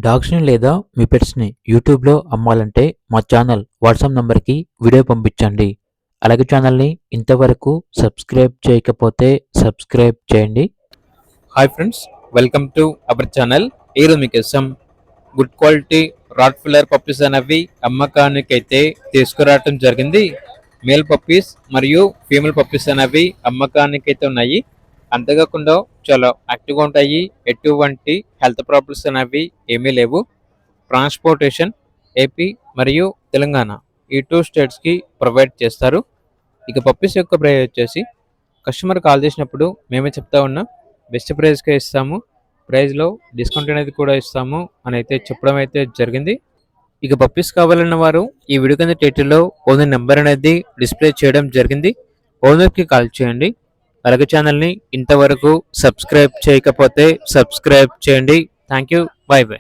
డాగ్స్‌ని లేదా మీ పెట్స్‌ని యూట్యూబ్‌లో అమ్మాలంటే మా ఛానల్ వాట్సాప్ నంబర్‌కి వీడియో పంపించండి. అలాగే ఛానల్‌ని ఇంతవరకు సబ్స్క్రైబ్ చేయకపోతే సబ్స్క్రైబ్ చేయండి. Hi friends, welcome to our channel. ఈరోజు మీకోసం good quality Rottweiler puppies అనేవి అమ్మకానికైతే తీసుకురావటం జరిగింది. మేల్ పప్పీస్ మరియు ఫీమేల్ పప్పీస్ అనేవి అమ్మకానికైతే ఉన్నాయి. అంతేకాకుండా చాలా యాక్టివ్గా ఉంటాయి. ఎటువంటి హెల్త్ ప్రాబ్లమ్స్ అనేవి ఏమీ లేవు. ట్రాన్స్పోర్టేషన్ ఏపీ మరియు తెలంగాణ ఈ 2 స్టేట్స్కి ప్రొవైడ్ చేస్తారు. ఇక పప్పీస్ యొక్క ప్రైస్ వచ్చేసి కస్టమర్ కాల్ చేసినప్పుడు మేమే చెప్తా ఉన్నాం, బెస్ట్ ప్రైస్కే ఇస్తాము, ప్రైస్లో డిస్కౌంట్ అనేది కూడా ఇస్తాము అని అయితే చెప్పడం అయితే జరిగింది. ఇక పప్పీస్ కావాలన్న వారు ఈ వీడియో కింద టైటిల్లో ఓనర్ నెంబర్ అనేది డిస్ప్లే చేయడం జరిగింది. ఓనర్కి కాల్ చేయండి. అలాగే ఛానల్ని ఇంతవరకు సబ్స్క్రైబ్ చేయకపోతే సబ్స్క్రైబ్ చేయండి. Thank you. By by.